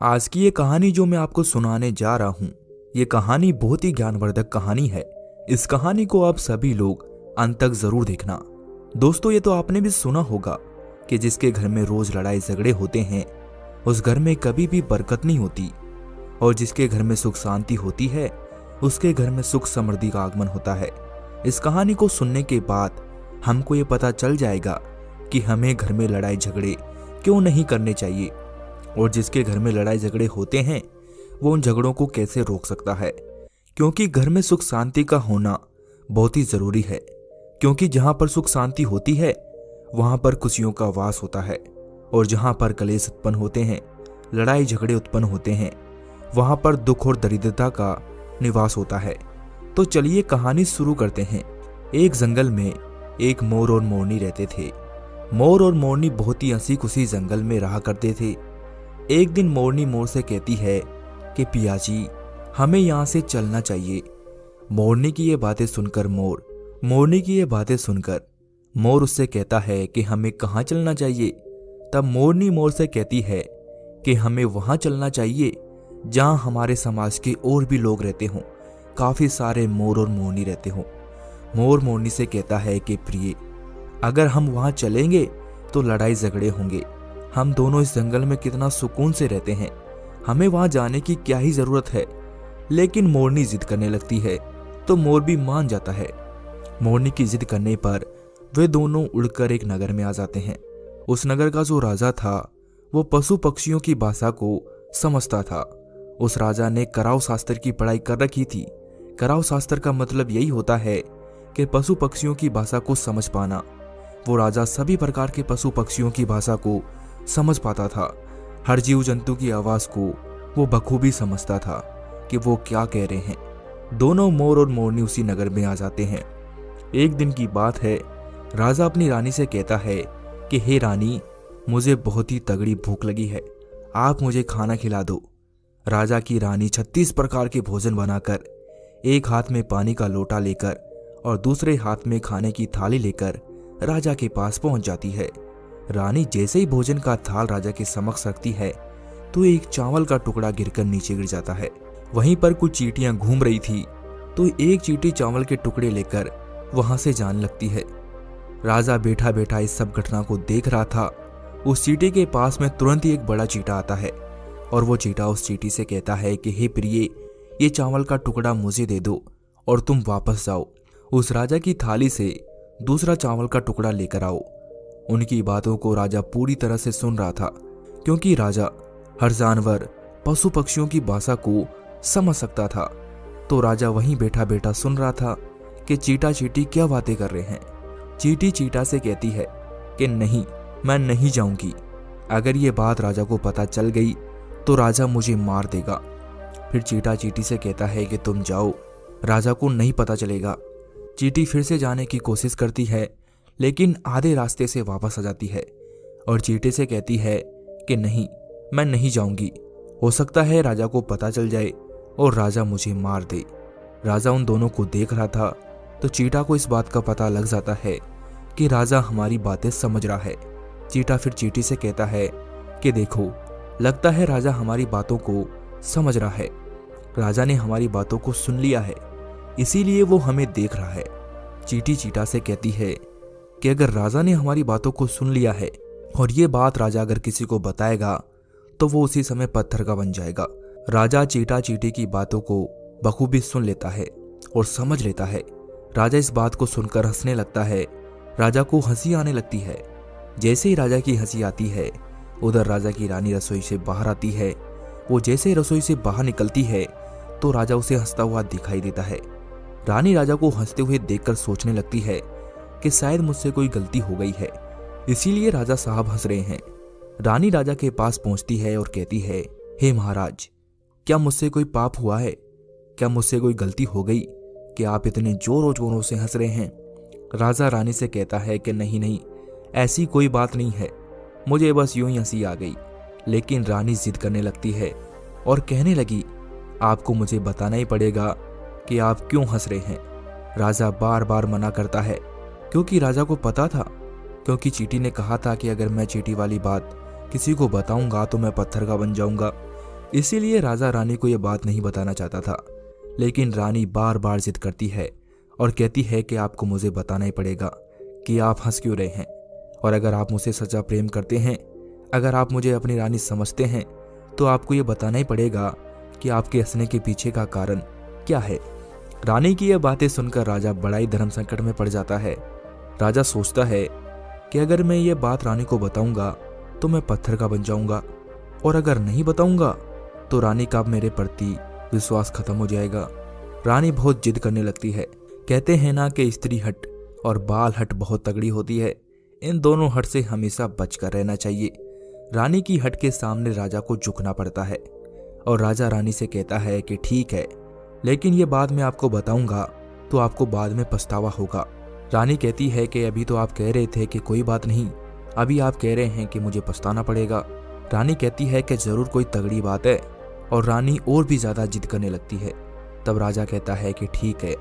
आज की ये कहानी जो मैं आपको सुनाने जा रहा हूँ, ये कहानी बहुत ही ज्ञानवर्धक कहानी है। इस कहानी को आप सभी लोग अंत तक जरूर देखना। दोस्तों, ये तो आपने भी सुना होगा कि जिसके घर में रोज लड़ाई झगड़े होते हैं उस घर में कभी भी बरकत नहीं होती, और जिसके घर में सुख शांति होती है उसके घर में सुख समृद्धि का आगमन होता है। इस कहानी को सुनने के बाद हमको ये पता चल जाएगा कि हमें घर में लड़ाई झगड़े क्यों नहीं करने चाहिए, और जिसके घर में लड़ाई झगड़े होते हैं वो उन झगड़ों को कैसे रोक सकता है। क्योंकि घर में सुख शांति का होना बहुत ही जरूरी है, क्योंकि जहां पर सुख शांति होती है वहां पर खुशियों का वास होता है, और जहां पर कलेश उत्पन्न होते हैं, लड़ाई झगड़े उत्पन्न होते हैं, वहां पर दुख और दरिद्रता का निवास होता है। तो चलिए कहानी शुरू करते हैं। एक जंगल में एक मोर और मोरनी रहते थे। मोर और मोरनी बहुत ही हंसी खुशी जंगल में रहा करते थे। एक दिन मोरनी मोर से कहती है कि पिया जी, हमें यहाँ से चलना चाहिए। मोरनी की ये बातें सुनकर मोर उससे कहता है कि हमें कहाँ चलना चाहिए। तब मोरनी मोर से कहती है कि हमें वहाँ चलना चाहिए जहाँ हमारे समाज के और भी लोग रहते हों, काफी सारे मोर और मोरनी रहते हों। मोर मोरनी से कहता है कि प्रिय, अगर हम वहाँ चलेंगे तो लड़ाई झगड़े होंगे। हम दोनों इस जंगल में कितना सुकून से रहते हैं, हमें वहां जाने की क्या ही जरूरत है। लेकिन मोरनी जिद करने लगती है तो मोर भी मान जाता है। मोरनी की जिद करने पर वे दोनों उड़कर एक नगर में आ जाते हैं। उस नगर का जो राजा था वो पशु पक्षियों की भाषा को समझता था। उस राजा ने कराव शास्त्र की पढ़ाई कर रखी थी। कराव शास्त्र का मतलब यही होता है कि पशु पक्षियों की भाषा को समझ पाना। वो राजा सभी प्रकार के पशु पक्षियों की भाषा को समझ पाता था। हर जीव जंतु की आवाज को वो बखूबी समझता था कि वो क्या कह रहे हैं। दोनों मोर और मोरनी उसी नगर में आ जाते हैं। एक दिन की बात है, राजा अपनी रानी से कहता है कि हे रानी, मुझे बहुत ही तगड़ी भूख लगी है, आप मुझे खाना खिला दो। राजा की रानी 36 प्रकार के भोजन बनाकर एक हाथ में पानी का लोटा लेकर और दूसरे हाथ में खाने की थाली लेकर राजा के पास पहुंच जाती है। रानी जैसे ही भोजन का थाल राजा के समक्ष रखती है तो एक चावल का टुकड़ा गिरकर नीचे गिर जाता है। वहीं पर कुछ चींटियां घूम रही थी तो एक चींटी चावल के टुकड़े लेकर वहां से जाने लगती है। राजा बैठा बैठा इस सब घटना को देख रहा था। उस चींटी के पास में तुरंत ही एक बड़ा चींटा आता है और वो चींटा उस चींटी से कहता है कि हे प्रिय, ये चावल का टुकड़ा मुझे दे दो और तुम वापस जाओ। उस राजा की थाली से दूसरा चावल का टुकड़ा लेकर आओ। उनकी बातों को राजा पूरी तरह से सुन रहा था, क्योंकि राजा हर जानवर पशु पक्षियों की भाषा को समझ सकता था। तो राजा वहीं बैठा बैठा सुन रहा था कि चींटा चींटी क्या बातें कर रहे हैं। चींटी चींटा से कहती है कि नहीं, मैं नहीं जाऊंगी। अगर ये बात राजा को पता चल गई तो राजा मुझे मार देगा। फिर चींटा चींटी से कहता है कि तुम जाओ, राजा को नहीं पता चलेगा। चींटी फिर से जाने की कोशिश करती है, लेकिन आधे रास्ते से वापस आ जाती है और चींटे से कहती है कि नहीं, मैं नहीं जाऊंगी। हो सकता है राजा को पता चल जाए और राजा मुझे मार दे। राजा उन दोनों को देख रहा था तो चींटा को इस बात का पता लग जाता है कि राजा हमारी बातें समझ रहा है। चींटा फिर चींटी से कहता है कि देखो, लगता है राजा हमारी बातों को समझ रहा है। राजा ने हमारी बातों को सुन लिया है, इसीलिए वो हमें देख रहा है। चींटी चींटा से कहती है कि अगर राजा ने हमारी बातों को सुन लिया है और ये बात राजा अगर किसी को बताएगा तो वो उसी समय पत्थर का बन जाएगा। राजा चींटा चींटी की बातों को बखूबी सुन लेता है और समझ लेता है। राजा इस बात को सुनकर हंसने लगता है। राजा को हंसी आने लगती है। जैसे ही राजा की हंसी आती है, उधर राजा की रानी रसोई से बाहर आती है। वो जैसे ही रसोई से बाहर निकलती है तो राजा उसे हंसता हुआ दिखाई देता है। रानी राजा को हंसते हुए देखकर सोचने लगती है कि शायद मुझसे कोई गलती हो गई है, इसीलिए राजा साहब हंस रहे हैं। रानी राजा के पास पहुंचती है और कहती है, हे महाराज, क्या मुझसे कोई पाप हुआ है? क्या मुझसे कोई गलती हो गई कि आप इतने जोरों जोरों से हंस रहे हैं? राजा रानी से कहता है कि नहीं नहीं, ऐसी कोई बात नहीं है, मुझे बस यूं ही हंसी आ गई। लेकिन रानी जिद करने लगती है और कहने लगी, आपको मुझे बताना ही पड़ेगा कि आप क्यों हंस रहे हैं। राजा बार बार मना करता है, क्योंकि राजा को पता था, क्योंकि चींटी ने कहा था कि अगर मैं चींटी वाली बात किसी को बताऊंगा तो मैं पत्थर का बन जाऊंगा। इसीलिए राजा रानी को यह बात नहीं बताना चाहता था, लेकिन रानी बार बार जिद करती है और कहती है कि आपको मुझे बताना ही पड़ेगा कि आप हंस क्यों रहे हैं, और अगर आप मुझसे सच्चा प्रेम करते हैं, अगर आप मुझे अपनी रानी समझते हैं, तो आपको ये बताना ही पड़ेगा कि आपके हंसने के पीछे का कारण क्या है। रानी की यह बातें सुनकर राजा बड़ा ही धर्म संकट में पड़ जाता है। राजा सोचता है कि अगर मैं ये बात रानी को बताऊंगा तो मैं पत्थर का बन जाऊंगा, और अगर नहीं बताऊंगा तो रानी का मेरे प्रति विश्वास खत्म हो जाएगा। रानी बहुत जिद करने लगती है। कहते हैं ना कि स्त्री हट और बाल हट बहुत तगड़ी होती है, इन दोनों हट से हमेशा बचकर रहना चाहिए। रानी की हट के सामने राजा को झुकना पड़ता है और राजा रानी से कहता है कि ठीक है, लेकिन ये बात मैं आपको बताऊंगा तो आपको बाद में पछतावा होगा। रानी कहती है कि अभी तो आप कह रहे थे कि कोई बात नहीं, अभी आप कह रहे हैं कि मुझे पछताना पड़ेगा। रानी कहती है कि जरूर कोई तगड़ी बात है, और रानी और भी ज्यादा जिद करने लगती है। तब राजा कहता है कि ठीक है,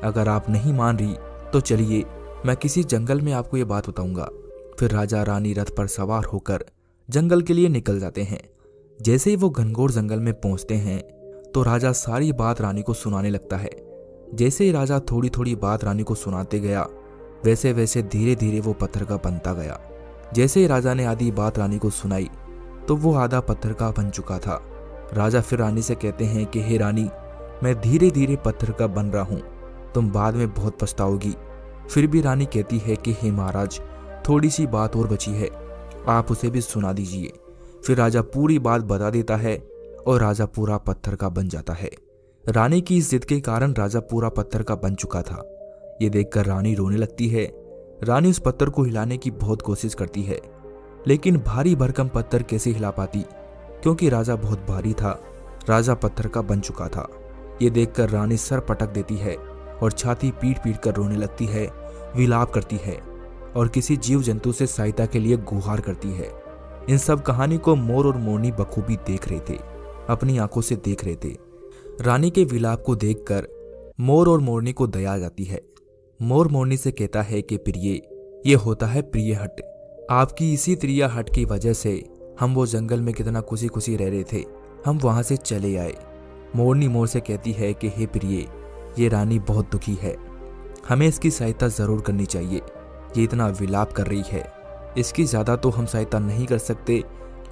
अगर आप नहीं मान रही तो चलिए मैं किसी जंगल में आपको ये बात बताऊंगा। फिर राजा रानी रथ पर सवार होकर जंगल के लिए निकल जाते हैं। जैसे ही वो घनघोर जंगल में पहुंचते हैं तो राजा सारी बात रानी को सुनाने लगता है। जैसे ही राजा थोड़ी थोड़ी बात रानी को सुनाते गया, वैसे वैसे धीरे धीरे वो पत्थर का बनता गया। जैसे ही राजा ने आधी बात रानी को सुनाई तो वो आधा पत्थर का बन चुका था। राजा फिर रानी से कहते हैं कि हे रानी, मैं धीरे धीरे पत्थर का बन रहा हूँ, तुम बाद में बहुत पछताओगी। फिर भी रानी कहती है कि हे महाराज, थोड़ी सी बात और बची है, आप उसे भी सुना दीजिए। फिर राजा पूरी बात बता देता है और राजा पूरा पत्थर का बन जाता है। रानी की इस जिद के कारण राजा पूरा पत्थर का बन चुका था। ये देखकर रानी रोने लगती है। रानी उस पत्थर को हिलाने की बहुत कोशिश करती है, लेकिन भारी भरकम पत्थर कैसे हिला पाती, क्योंकि राजा बहुत भारी था। राजा पत्थर का बन चुका था। ये देखकर रानी सर पटक देती है और छाती पीट पीट कर रोने लगती है, विलाप करती है और किसी जीव जंतु से सहायता के लिए गुहार करती है। इन सब कहानी को मोर और मोरनी बखूबी देख रहे थे, अपनी आंखों से देख रहे थे। रानी के विलाप को देखकर मोर और मोरनी को दया आ जाती है। मोर मोरनी से कहता है कि प्रिय, ये होता है प्रिय हट। आपकी इसी प्रिय हट की वजह से हम वो जंगल में कितना खुशी खुशी रह रहे थे, हम वहां से चले आए। मोरनी मोर से कहती है कि हे प्रिय, ये रानी बहुत दुखी है, हमें इसकी सहायता जरूर करनी चाहिए। ये इतना विलाप कर रही है, इसकी ज्यादा तो हम सहायता नहीं कर सकते,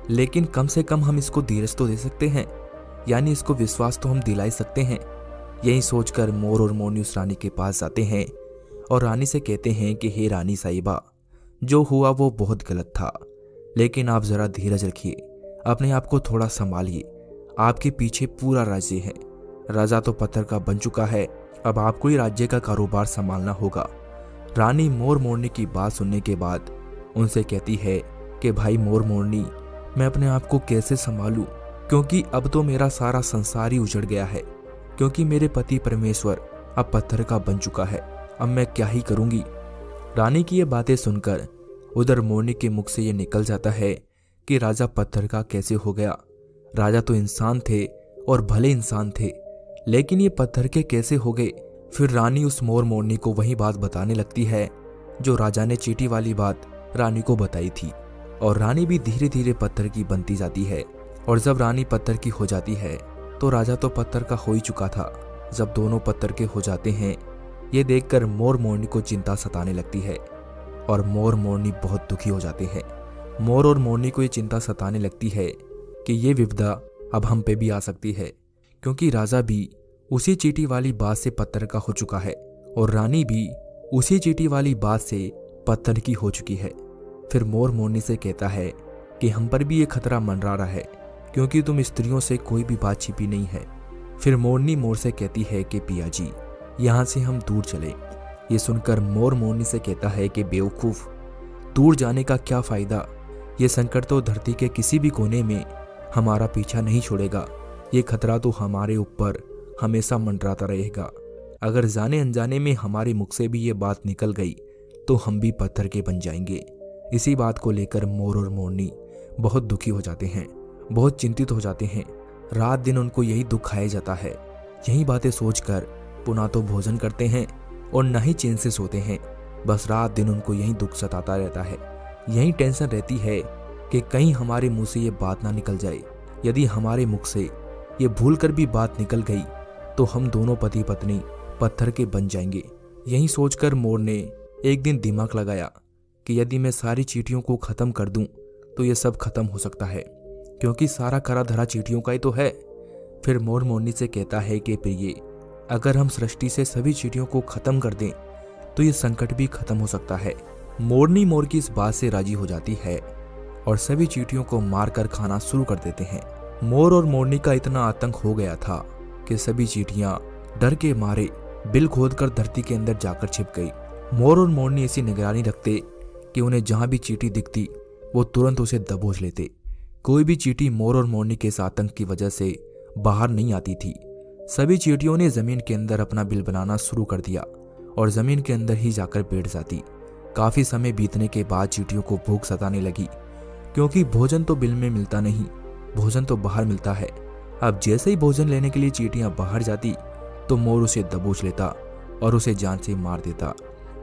लेकिन कम से कम हम इसको धीरज तो दे सकते हैं, यानी इसको विश्वास तो हम दिला ही सकते हैं। यही सोचकर मोर और मोरनी उस रानी के पास जाते हैं और रानी से कहते हैं कि हे रानी साहिबा, जो हुआ वो बहुत गलत था, लेकिन आप जरा धीरज रखिए, अपने आप को थोड़ा संभालिए। आपके पीछे पूरा राज्य है, राजा तो पत्थर का बन चुका है, अब आपको ही राज्य का कारोबार संभालना होगा। रानी मोर मोरनी की बात सुनने के बाद उनसे कहती है कि भाई मोर मोरनी, मैं अपने आप को कैसे संभालूं, क्योंकि अब तो मेरा सारा संसार ही उजड़ गया है, क्योंकि मेरे पति परमेश्वर अब पत्थर का बन चुका है, अब मैं क्या ही करूंगी। रानी की ये बातें सुनकर उधर मोरनी के मुख से ये निकल जाता है कि राजा पत्थर का कैसे हो गया। राजा तो इंसान थे और भले इंसान थे, लेकिन ये पत्थर के कैसे हो गए। फिर रानी उस मोर मोरनी को वही बात बताने लगती है जो राजा ने चींटी वाली बात रानी को बताई थी, और रानी भी धीरे धीरे पत्थर की बनती जाती है। और जब रानी पत्थर की हो जाती है तो राजा तो पत्थर का हो ही चुका था। जब दोनों पत्थर के हो जाते हैं, ये देखकर मोर मोरनी को चिंता सताने लगती है और मोर मोरनी बहुत दुखी हो जाते हैं। मोर और मोरनी को ये चिंता सताने लगती है कि ये विपदा अब हम पे भी आ सकती है, क्योंकि राजा भी उसी चींटी वाली बात से पत्थर का हो चुका है और रानी भी उसी चींटी वाली बात से पत्थर की हो चुकी है। फिर मोर मोरनी से कहता है कि हम पर भी ये खतरा मंडरा रहा है, क्योंकि तुम स्त्रियों से कोई भी बात छिपी नहीं है। फिर मोरनी मोर से कहती है कि पिया जी, यहाँ से हम दूर चले। ये सुनकर मोर मोरनी से कहता है कि बेवकूफ, दूर जाने का क्या फायदा, ये संकट तो धरती के किसी भी कोने में हमारा पीछा नहीं छोड़ेगा, ये खतरा तो हमारे ऊपर हमेशा मंडराता रहेगा। अगर जाने अनजाने में हमारे मुख से भी ये बात निकल गई तो हम भी पत्थर के बन जाएंगे। इसी बात को लेकर मोर और मोरनी बहुत दुखी हो जाते हैं, बहुत चिंतित हो जाते हैं। रात दिन उनको यही दुख खाया जाता है। यही बातें सोचकर पुनः तो भोजन करते हैं और न ही चैन से सोते हैं। बस रात दिन उनको यही दुख सताता रहता है, यही टेंशन रहती है कि कहीं हमारे मुंह से ये बात ना निकल जाए, यदि हमारे मुख से ये भूल कर भी बात निकल गई तो हम दोनों पति पत्नी पत्थर के बन जाएंगे। यही सोचकर मोर ने एक दिन दिमाग लगाया कि यदि मैं सारी चींटियों को खत्म कर दूं तो ये सब खत्म हो सकता है, क्योंकि सारा करा धरा चींटियों का ही तो है। फिर मोर मोरनी से कहता है कि प्रिय, अगर हम सृष्टि से सभी चींटियों को खत्म कर दें तो ये संकट भी खत्म हो सकता है। मोरनी मोर की इस बात से राजी हो जाती है और सभी चींटियों को मारकर खाना शुरू कर देते हैं। मोर और मोरनी का इतना आतंक हो गया था कि सभी चींटियां डर के मारे बिल खोदकर धरती के अंदर जाकर छिप गई। मोर और मोरनी ऐसी निगरानी रखते कि उन्हें जहां भी चींटी दिखती वो तुरंत उसे दबोच लेते। कोई भी चींटी मोर और मोरनी के इस आतंक की वजह से बाहर नहीं आती थी। सभी चींटियों ने जमीन के अंदर अपना बिल बनाना शुरू कर दिया और जमीन के अंदर ही जाकर बैठ जाती। काफी समय बीतने के बाद चींटियों को भूख सताने लगी, क्योंकि भोजन तो बिल में मिलता नहीं, भोजन तो बाहर मिलता है। अब जैसे ही भोजन लेने के लिए चींटियां बाहर जाती तो मोर उसे दबोच लेता और उसे जान से मार देता।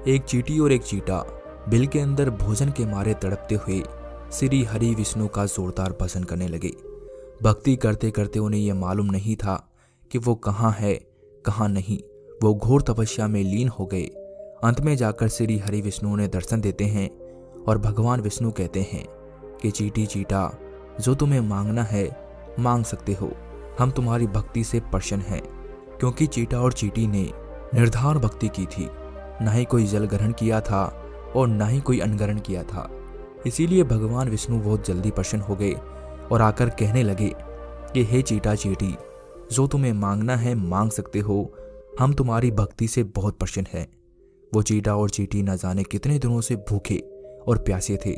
एक चींटी और एक चींटा बिल के अंदर भोजन के मारे तड़पते हुए श्री हरि विष्णु का जोरदार भजन करने लगे। भक्ति करते करते उन्हें यह मालूम नहीं था कि वो कहाँ है कहाँ नहीं। वो घोर तपस्या में लीन हो गए। अंत में जाकर श्री हरि विष्णु उन्हें दर्शन देते हैं और भगवान विष्णु कहते हैं कि चींटी चींटा, जो तुम्हें मांगना है मांग सकते हो, हम तुम्हारी भक्ति से प्रसन्न हैं। क्योंकि चींटा और चींटी ने निर्धार भक्ति की थी, न ही कोई जल ग्रहण किया था और न ही कोई अन्न ग्रहण किया था। इसीलिए भगवान विष्णु बहुत जल्दी प्रसन्न हो गए और आकर कहने लगे कि हे चींटा चींटी, जो तुम्हें मांगना है मांग सकते हो, हम तुम्हारी भक्ति से बहुत प्रसन्न हैं। वो चींटा और चींटी न जाने कितने दिनों से भूखे और प्यासे थे।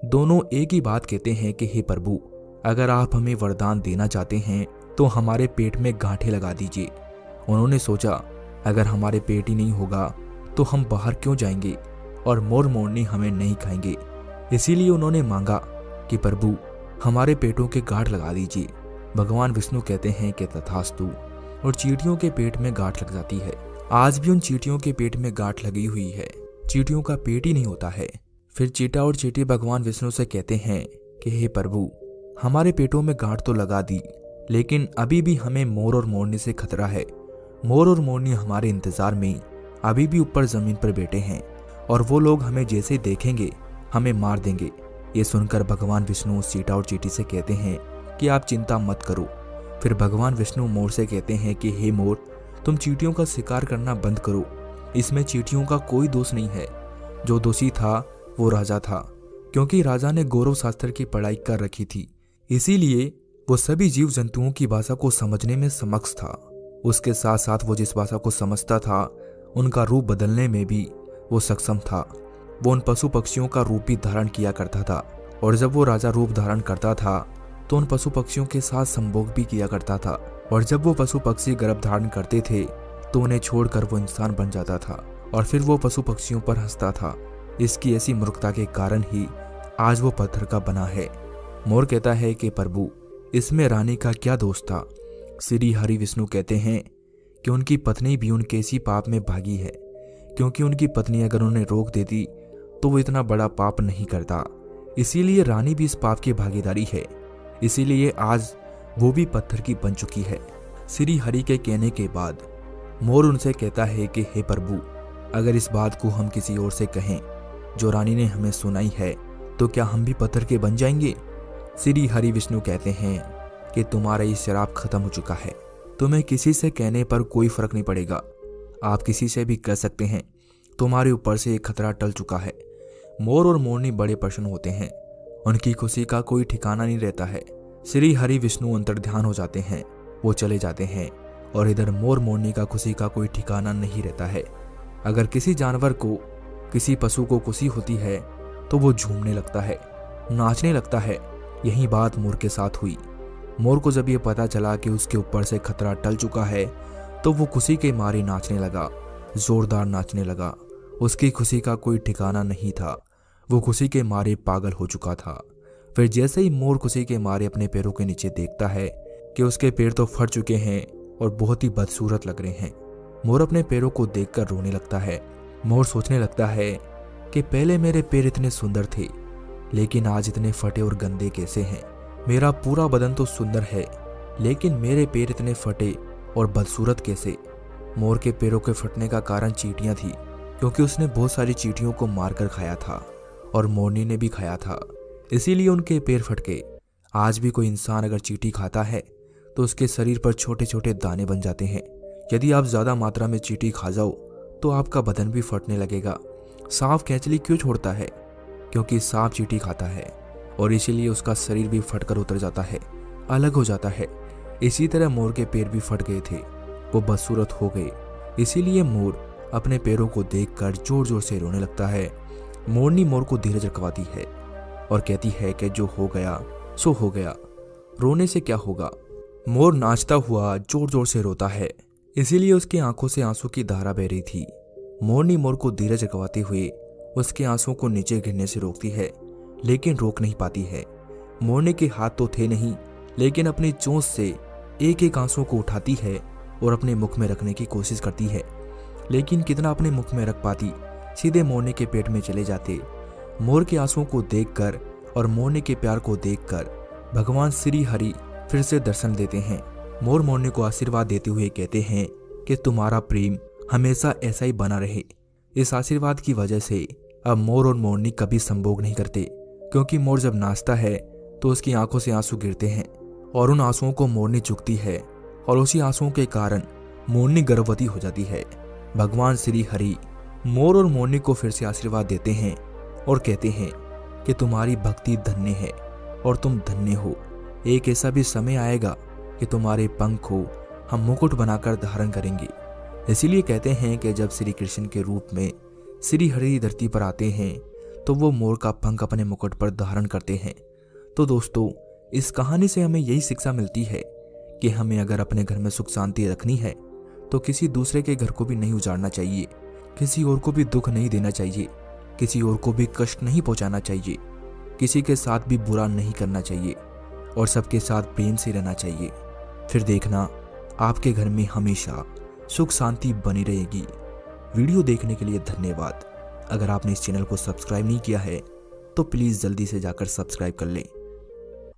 दोनों एक ही बात कहते हैं कि हे प्रभु, अगर आप हमें वरदान देना चाहते हैं तो हमारे पेट में गांठें लगा दीजिए। उन्होंने सोचा, अगर हमारे पेट ही नहीं होगा तो हम बाहर क्यों जाएंगे और मोर मोरनी हमें नहीं खाएंगे। इसीलिए उन्होंने मांगा कि प्रभु, हमारे पेटों के गांठ लगा दीजिए। भगवान विष्णु कहते हैं कि तथास्तु, और चींटियों के पेट में गांठ लग जाती है। आज भी उन चींटियों के पेट में गांठ लगी हुई है, चींटियों का पेट ही नहीं होता है। फिर चींटा और चींटी भगवान विष्णु से कहते हैं कि हे प्रभु, हमारे पेटों में गांठ तो लगा दी, लेकिन अभी भी हमें मोर और मोरनी से खतरा है। मोर और मोरनी हमारे इंतजार में अभी भी ऊपर जमीन पर बैठे हैं और वो लोग हमें जैसे देखेंगे हमें मार देंगे। ये सुनकर भगवान विष्णु चींटा और चींटी से कहते हैं कि आप चिंता मत करो। फिर भगवान विष्णु मोर से कहते हैं कि हे मोर, तुम चींटियों का शिकार करना बंद करो। इसमें चींटियों का कोई दोष नहीं है। जो दोषी था वो राजा था, क्योंकि राजा ने गौरव शास्त्र की पढ़ाई कर रखी थी, इसीलिए वो सभी जीव जंतुओं की भाषा को समझने में समक्ष था। उसके साथ साथ वो जिस भाषा को समझता था उनका रूप बदलने में भी वो सक्षम था। वो उन पशु पक्षियों का रूप भी धारण किया करता था, और जब वो राजा रूप धारण करता था तो उन पशु पक्षियों के साथ संभोग भी किया करता था। और जब वो पशु पक्षी गर्भ धारण करते थे तो उन्हें छोड़कर वो इंसान बन जाता था और फिर वो पशु पक्षियों पर हंसता था। इसकी ऐसी मूर्खता के कारण ही आज वो पत्थर का बना है। मोर कहता है कि प्रभु, इसमें रानी का क्या दोष था। श्री हरि विष्णु कहते हैं कि उनकी पत्नी भी उनके इसी पाप में भागी है, क्योंकि उनकी पत्नी अगर उन्हें रोक देती तो वो इतना बड़ा पाप नहीं करता। इसीलिए रानी भी इस पाप की भागीदारी है, इसीलिए आज वो भी पत्थर की बन चुकी है। श्री हरि के कहने के बाद मोर उनसे कहता है कि हे प्रभु, अगर इस बात को हम किसी और से कहें जो रानी ने हमें सुनाई है तो क्या हम भी पत्थर के बन जाएंगे। श्री हरि विष्णु कहते हैं कि तुम्हारा ये शराब खत्म हो चुका है, तुम्हें किसी से कहने पर कोई फर्क नहीं पड़ेगा। आप किसी से भी कह सकते हैं, तुम्हारे ऊपर से एक खतरा टल चुका है। मोर और मोरनी बड़े प्रसन्न होते हैं, उनकी खुशी का कोई ठिकाना नहीं रहता है। श्री हरि विष्णु अंतर्ध्यान हो जाते हैं, वो चले जाते हैं और इधर मोर मोरनी का खुशी का कोई ठिकाना नहीं रहता है। अगर किसी जानवर को, किसी पशु को खुशी होती है तो वो झूमने लगता है, नाचने लगता है। यही बात मोर के साथ हुई। मोर को जब ये पता चला कि उसके ऊपर से खतरा टल चुका है तो वो खुशी के मारे नाचने लगा, जोरदार नाचने लगा। उसकी खुशी का कोई ठिकाना नहीं था, वो खुशी के मारे पागल हो चुका था। फिर जैसे ही मोर खुशी के मारे अपने पैरों के नीचे देखता है कि उसके पैर तो फट चुके हैं और बहुत ही बदसूरत लग रहे हैं, मोर अपने पैरों को देखकर रोने लगता है। मोर सोचने लगता है कि पहले मेरे पैर इतने सुंदर थे, लेकिन आज इतने फटे और गंदे कैसे हैं। मेरा पूरा बदन तो सुंदर है, लेकिन मेरे पैर इतने फटे और बदसूरत कैसे? मोर के पैरों के फटने का कारण चींटियां थी, क्योंकि उसने बहुत सारी चींटियों को मारकर खाया था और मोरनी ने भी खाया था, इसीलिए उनके पैर फट गए। आज भी कोई इंसान अगर चींटी खाता है तो उसके शरीर पर छोटे छोटे दाने बन जाते हैं। यदि आप ज्यादा मात्रा में चींटी खा जाओ तो आपका बदन भी फटने लगेगा। सांप केंचली क्यों छोड़ता है? क्योंकि सांप चींटी खाता है और इसीलिए उसका शरीर भी फटकर उतर जाता है, अलग हो जाता है। इसी तरह मोर के पैर भी फट गए थे, वो बदसूरत हो गए। इसीलिए मोर अपने पैरों को देखकर जोर जोर से रोने लगता है। मोरनी मोर को धीरज रखवाती है और कहती है कि जो हो गया सो हो गया, रोने से क्या होगा। मोर नाचता हुआ जोर जोर से रोता है, इसीलिए उसकी आंखों से आंसू की धारा बह रही थी। मोरनी मोर को धीरज रखवाते हुए उसके आंसुओं को नीचे गिरने से रोकती है, लेकिन रोक नहीं पाती है। मोरनी के हाथ तो थे नहीं, लेकिन अपनी चोंच से एक एक आंसू को उठाती है और अपने मुख में रखने की कोशिश करती है, लेकिन कितना अपने मुख में रख पाती, सीधे मोरनी के पेट में चले जाते। मोर के आंसुओं को देखकर और मोरनी के प्यार को देखकर भगवान श्री हरि फिर से दर्शन देते हैं। मोर मोरनी को आशीर्वाद देते हुए कहते हैं कि तुम्हारा प्रेम हमेशा ऐसा ही बना रहे। इस आशीर्वाद की वजह से अब मोर और मोरनी कभी संभोग नहीं करते, क्योंकि मोर जब नाचता है तो उसकी आंखों से आंसू गिरते हैं और उन आंसुओं को मोरनी चुगती है और उसी आंसुओं के कारण मोरनी गर्भवती हो जाती है। भगवान श्री हरि मोर और मोरनी को फिर से आशीर्वाद देते हैं और कहते हैं कि तुम्हारी भक्ति धन्य है और तुम धन्य हो। एक ऐसा भी समय आएगा कि तुम्हारे पंख को हम मुकुट बनाकर धारण करेंगे। इसीलिए कहते हैं कि जब श्री कृष्ण के रूप में श्री हरि धरती पर आते हैं तो वो मोर का पंख अपने मुकुट पर धारण करते हैं। तो दोस्तों, इस कहानी से हमें यही शिक्षा मिलती है कि हमें अगर अपने घर में सुख शांति रखनी है तो किसी दूसरे के घर को भी नहीं उजाड़ना चाहिए, किसी और को भी दुख नहीं देना चाहिए, किसी और को भी कष्ट नहीं पहुंचाना चाहिए, किसी के साथ भी बुरा नहीं करना चाहिए और सबके साथ प्रेम से रहना चाहिए। फिर देखना आपके घर में हमेशा सुख शांति बनी रहेगी। वीडियो देखने के लिए धन्यवाद। अगर आपने इस चैनल को सब्सक्राइब नहीं किया है तो प्लीज़ जल्दी से जाकर सब्सक्राइब कर लें।